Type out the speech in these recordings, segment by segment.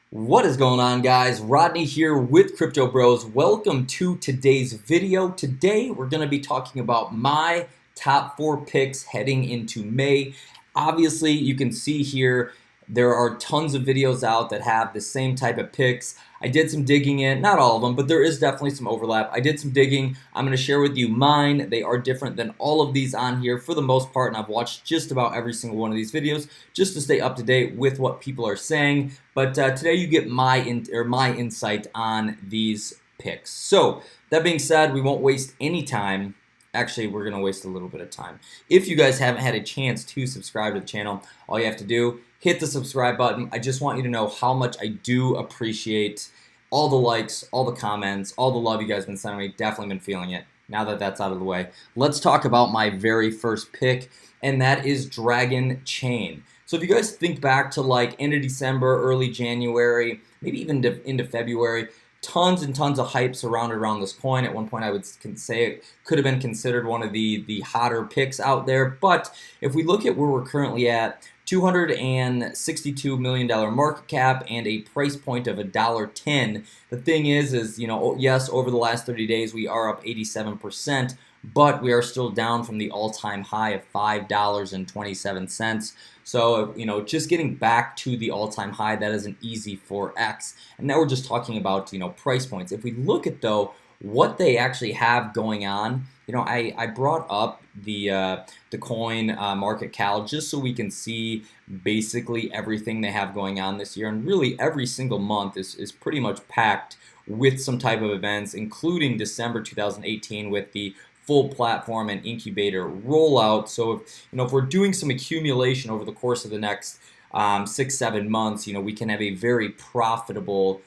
What is going on, guys? Rodney here with Crypto Bros. Welcome to today's video. Today we're going to be talking about my top 4 picks heading into May. Obviously, you can see here there are tons of videos out that have the same type of picks. I did some digging in, not all of them, but there is definitely some overlap. I did some digging. I'm going to share with you mine. They are different than all of these on here for the most part, and I've watched just about every single one of these videos just to stay up to date with what people are saying. But today you get my insight on these picks. So that being said, we won't waste any time. Actually, we're going to waste a little bit of time. If you guys haven't had a chance to subscribe to the channel, all you have to do, hit the subscribe button. I just want you to know how much I do appreciate all the likes, all the comments, all the love you guys have been sending me. Definitely been feeling it. Now that that's out of the way, let's talk about my very first pick, and that is Dragonchain. So if you guys think back to like end of December, early January, maybe even into February, tons and tons of hype surrounded around this coin. At one point, I would say it could have been considered one of the hotter picks out there. But if we look at where we're currently at, $262 million market cap and a price point of $1.10. The thing is, you know, yes, over the last 30 days, we are up 87%, but we are still down from the all-time high of $5.27. So, you know, just getting back to the all-time high, that isn't easy for X. And now we're just talking about, you know, price points. If we look at, though, what they actually have going on, you know, I brought up the coin market cal just so we can see basically everything they have going on this year. And really every single month is pretty much packed with some type of events, including December 2018 with the full platform and incubator rollout. So if we're doing some accumulation over the course of the next 6-7 months, you know, we can have a very profitable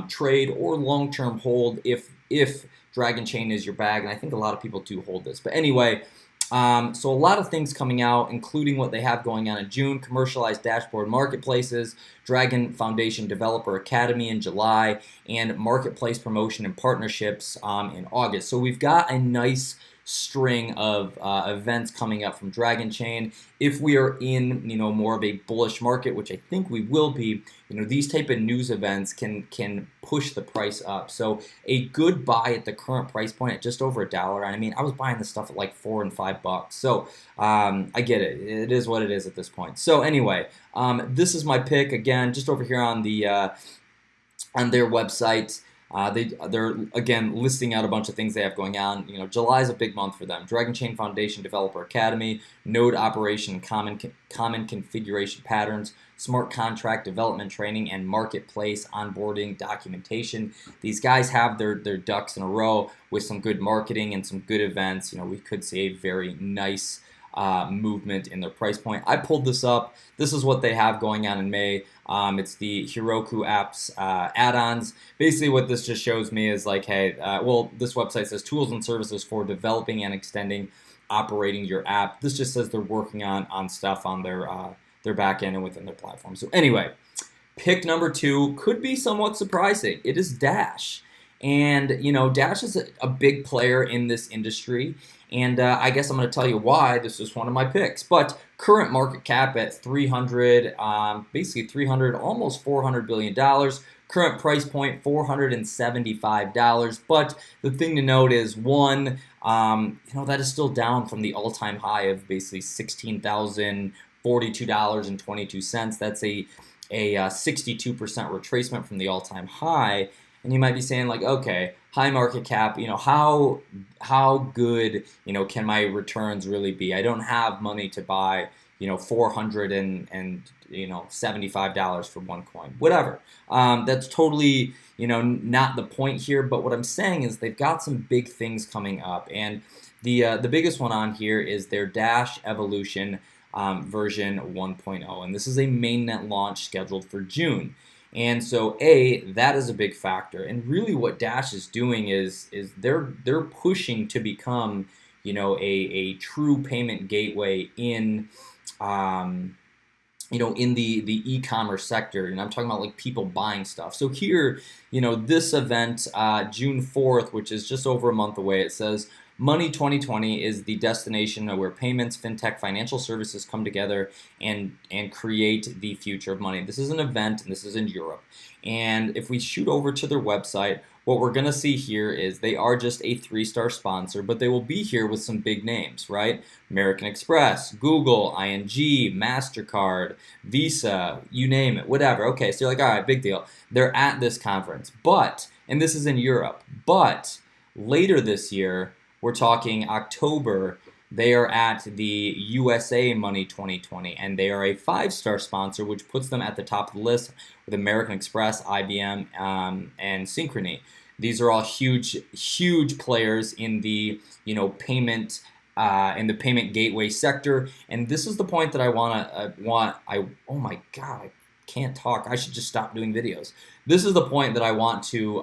trade or long-term hold if Dragonchain is your bag, and I think a lot of people do hold this. But anyway, so a lot of things coming out, including what they have going on in June, commercialized dashboard marketplaces, Dragon Foundation Developer Academy in July, and marketplace promotion and partnerships in August. So we've got a nice string of events coming up from Dragonchain. If we are in, you know, more of a bullish market, which I think we will be, you know, these type of news events can push the price up. So a good buy at the current price point at just over $1. I mean, I was buying this stuff at like $4 and $5. So I get it. It is what it is at this point. So anyway, this is my pick again, just over here on the on their website. They're again listing out a bunch of things they have going on. You know, July is a big month for them. Dragonchain Foundation Developer Academy, node operation, common configuration patterns, smart contract development training, and marketplace onboarding documentation. These guys have their ducks in a row with some good marketing and some good events. You know, we could see a very nice movement in their price point. I pulled this up. This is what they have going on in May. It's the Heroku apps add-ons. Basically what this just shows me is like, hey, well, this website says tools and services for developing and extending operating your app. This just says they're working on stuff on their back end and within their platform. So anyway, pick number 2 could be somewhat surprising. It is Dash. And, you know, Dash is a big player in this industry. And I guess I'm going to tell you why this is one of my picks. But current market cap at 300, basically 300, almost $400 billion. Current price point, $475. But the thing to note is, one, you know, that is still down from the all-time high of basically $16,042.22. That's a 62% retracement from the all-time high. And you might be saying like, okay, high market cap, you know, how good, you know, can my returns really be? I don't have money to buy, you know, $475 for one coin, whatever. That's totally, you know, not the point here. But what I'm saying is they've got some big things coming up, and the biggest one on here is their Dash Evolution version 1.0, and this is a mainnet launch scheduled for June. And so, that is a big factor. And really, what Dash is doing is they're pushing to become, you know, a true payment gateway in, you know, in the e-commerce sector. And I'm talking about like people buying stuff. So here, you know, this event, June 4th, which is just over a month away, it says Money 2020 is the destination where payments, fintech, financial services come together and create the future of money. This is an event, and this is in Europe. And if we shoot over to their website, what we're going to see here is they are just a 3-star sponsor, but they will be here with some big names, right? American Express, Google, ING, MasterCard, Visa, you name it, whatever. Okay, so you're like, all right, big deal. They're at this conference, and this is in Europe, but later this year, we're talking October, they are at the USA Money 2020, and they are a 5-star sponsor, which puts them at the top of the list with American Express, IBM, and Synchrony. These are all huge, huge players in the payment gateway sector, and this is the point that I oh my God, I can't talk. I should just stop doing videos. This is the point that I want to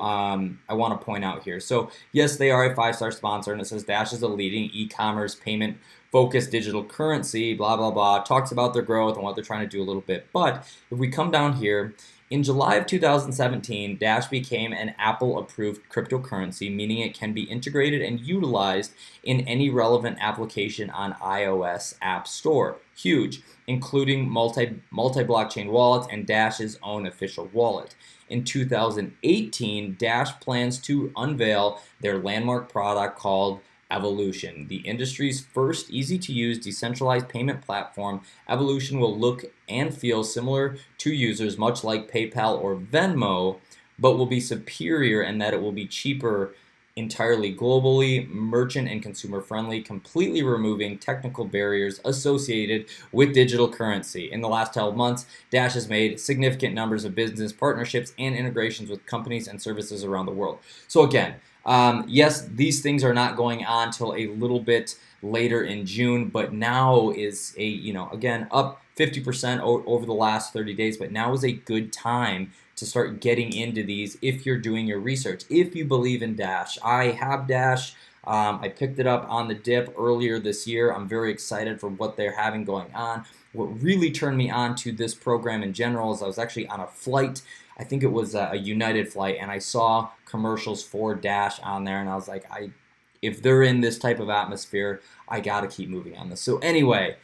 point out here. So yes, they are a 5-star sponsor, and it says Dash is a leading e-commerce payment focused digital currency, blah, blah, blah. Talks about their growth and what they're trying to do a little bit. But if we come down here, in July of 2017, Dash became an Apple-approved cryptocurrency, meaning it can be integrated and utilized in any relevant application on iOS App Store. Huge, including multi-blockchain wallets and Dash's own official wallet. In 2018, Dash plans to unveil their landmark product called Evolution, the industry's first easy-to-use decentralized payment platform. Evolution will look and feel similar to users, much like PayPal or Venmo, but will be superior in that it will be cheaper, entirely globally, merchant and consumer friendly, completely removing technical barriers associated with digital currency. In the last 12 months, Dash has made significant numbers of business partnerships and integrations with companies and services around the world. So again, yes, these things are not going on till a little bit later in June, but now is again, up 50% over the last 30 days, but now is a good time to start getting into these if you're doing your research, if you believe in Dash. I have Dash. I picked it up on the dip earlier this year. I'm very excited for what they're having going on. What really turned me on to this program in general is I was actually on a flight. I think it was a United flight, and I saw commercials for Dash on there, and I was like, if they're in this type of atmosphere, I gotta keep moving on this. So anyway,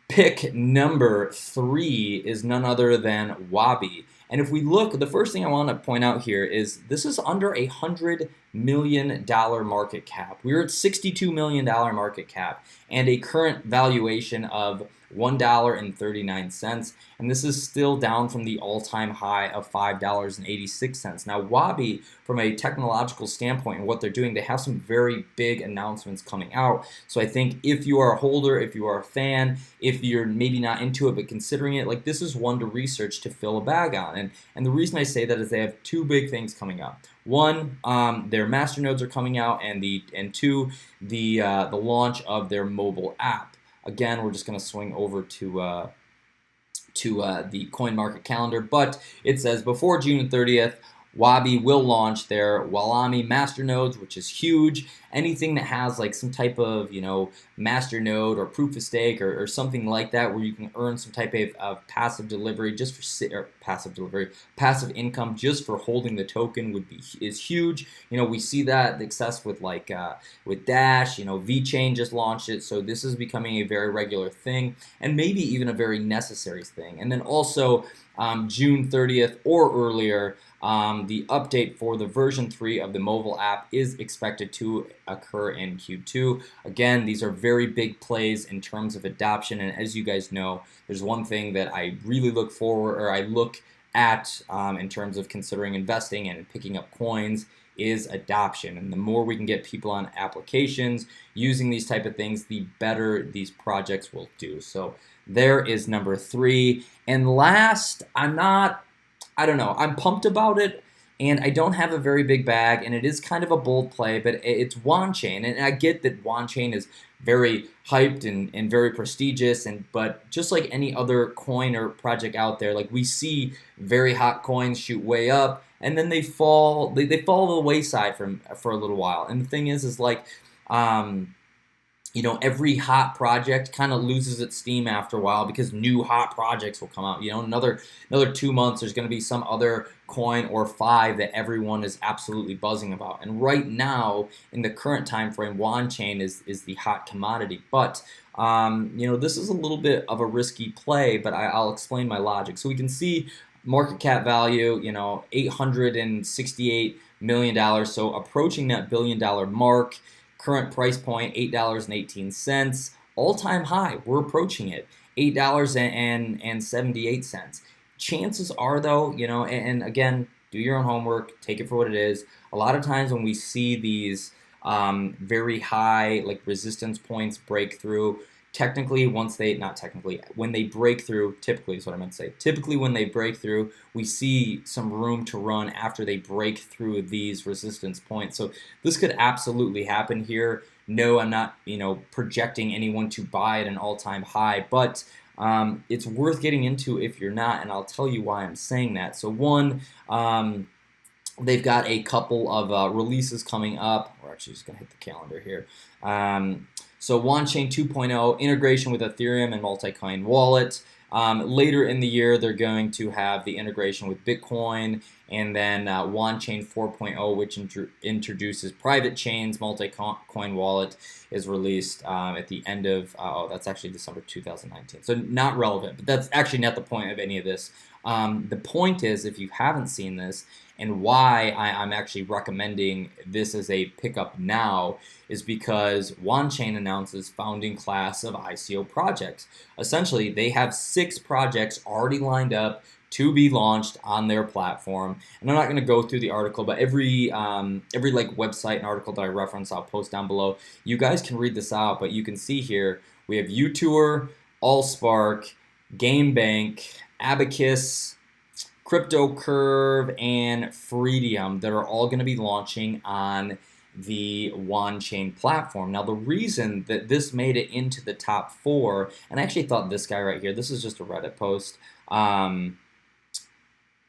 pick number 3 is none other than Wahby. And if we look, the first thing I want to point out here is this is under $100 million market cap. We're at $62 million market cap and a current valuation of $1.39, and this is still down from the all-time high of $5.86. Now, Wahby, from a technological standpoint and what they're doing, they have some very big announcements coming out. So I think if you are a holder, if you are a fan, if you're maybe not into it but considering it, like, this is one to research to fill a bag on. And the reason I say that is they have 2 big things coming up. One, their masternodes are coming out, and 2, the launch of their mobile app. Again, we're just going to swing over to the coin market calendar, but it says before June 30th, Wahby will launch their Wahby masternodes, which is huge. Anything that has like some type of masternode or proof of stake or something like that, where you can earn some type of passive delivery just for passive income just for holding the token is huge. We see that success with with Dash. Wanchain just launched it, so this is becoming a very regular thing and maybe even a very necessary thing. And then also June 30th or earlier, the update for the version 3 of the mobile app is expected to occur in Q2. Again, these are very big plays in terms of adoption, and as you guys know, there's one thing that I really look at in terms of considering investing and picking up coins is adoption. And the more we can get people on applications using these type of things, the better these projects will do. So there is number 3. And last, I don't know, I'm pumped about it, and I don't have a very big bag, and it is kind of a bold play, but it's Wanchain. And I get that Wanchain is very hyped and very prestigious, but just like any other coin or project out there, like, we see very hot coins shoot way up, and then they fall to the wayside for a little while. And the thing is like, you know, every hot project kind of loses its steam after a while because new hot projects will come out. You know, another 2 months, there's going to be some other coin or five that everyone is absolutely buzzing about. And right now, in the current time frame, Wanchain is the hot commodity. But you know, this is a little bit of a risky play, but I'll explain my logic. So we can see market cap value, you know, $868 million, so approaching that $1 billion mark. Current price point, $8.18. All-time high, we're approaching it, $8.78. Chances are, though, you know, and again, do your own homework, take it for what it is. A lot of times when we see these very high, like, resistance points break through, technically, when they break through, typically is what I meant to say. Typically, when they break through, we see some room to run after they break through these resistance points. So this could absolutely happen here. No, I'm not, you know, projecting anyone to buy at an all-time high, but it's worth getting into if you're not, and I'll tell you why I'm saying that. So one, they've got a couple of releases coming up. We're actually just going to hit the calendar here. So Wanchain 2.0, integration with Ethereum and multi-coin wallet. Later in the year, they're going to have the integration with Bitcoin, and then Wanchain 4.0, which introduces private chains. Multi-coin wallet is released at the end of, that's actually December 2019. So not relevant, but that's actually not the point of any of this. The point is, if you haven't seen this, and why I'm actually recommending this as a pickup now, is because Wanchain announces founding class of ICO projects. Essentially, they have 6 projects already lined up to be launched on their platform. And I'm not going to go through the article, but every like website and article that I reference, I'll post down below. You guys can read this out, but you can see here we have UTour, Allspark, GameBank, Abacus, Crypto Curve, and Freedium that are all going to be launching on the Wanchain platform. Now, the reason that this made it into the top 4, and I actually thought this guy right here, this is just a Reddit post.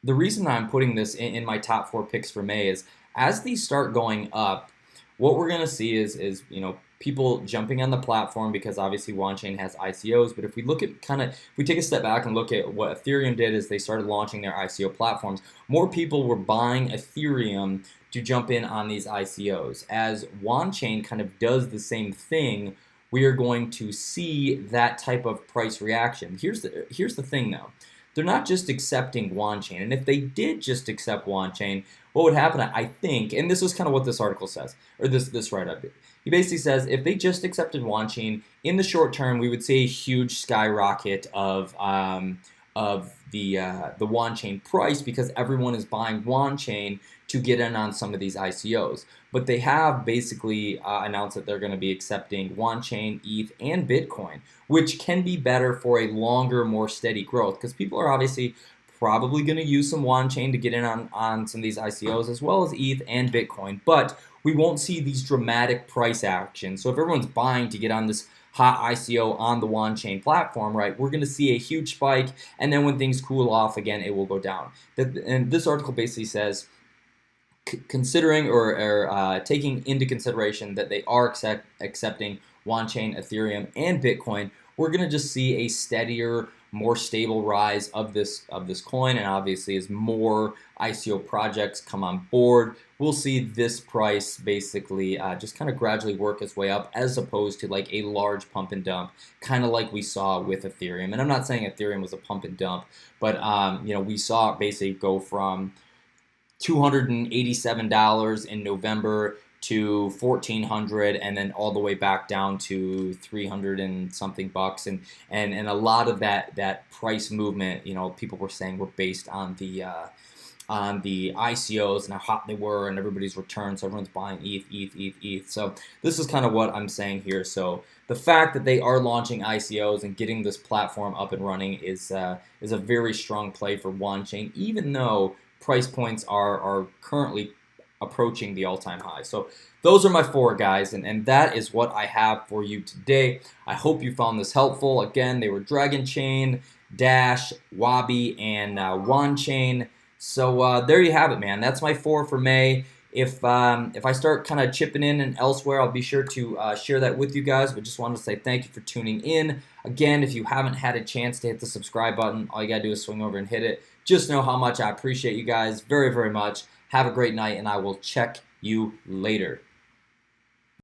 The reason that I'm putting this in my top 4 picks for May is as these start going up, what we're going to see is you know, people jumping on the platform because obviously Wanchain has ICOs. But if we look at if we take a step back and look at what Ethereum did as they started launching their ICO platforms, more people were buying Ethereum to jump in on these ICOs. As Wanchain kind of does the same thing, we are going to see that type of price reaction. Here's the thing though. They're not just accepting Wanchain, and if they did just accept Wanchain, what would happen, I think, and this is kind of what this article says, or this write-up. He basically says if they just accepted Wanchain, in the short term, we would see a huge skyrocket of the Wanchain price because everyone is buying Wanchain to get in on some of these ICOs. But they have basically announced that they're going to be accepting Wanchain, ETH, and Bitcoin, which can be better for a longer, more steady growth because people are obviously probably going to use some Wanchain to get in on some of these ICOs as well as ETH and Bitcoin. But we won't see these dramatic price actions. So if everyone's buying to get on this hot ICO on the Wanchain platform, right, we're going to see a huge spike, and then when things cool off again, it will go down. And this article basically says, considering or taking into consideration that they are accepting Wanchain, Ethereum, and Bitcoin, we're going to just see a steadier, more stable rise of this coin, and obviously as more ICO projects come on board, we'll see this price basically just kind of gradually work its way up, as opposed to like a large pump and dump, kind of like we saw with Ethereum. And I'm not saying Ethereum was a pump and dump, but you know, we saw it basically go from $287 in November to $1,400, and then all the way back down to 300 and something bucks, and a lot of that price movement, you know, people were saying were based on the ICOs and how hot they were and everybody's return, so everyone's buying ETH. So this is kind of what I'm saying here. So the fact that they are launching ICOs and getting this platform up and running is a very strong play for Wanchain, even though price points are currently approaching the all-time high. So those are my 4 guys, and that is what I have for you today. I hope you found this helpful. Again, they were Dragonchain, Dash, Wahby, and Wanchain. So there you have it, man. That's my 4 for May. If I start kind of chipping in and elsewhere, I'll be sure to share that with you guys. But just wanted to say thank you for tuning in. Again, if you haven't had a chance to hit the subscribe button, all you gotta do is swing over and hit it. Just know how much I appreciate you guys very, very much. Have a great night, and I will check you later.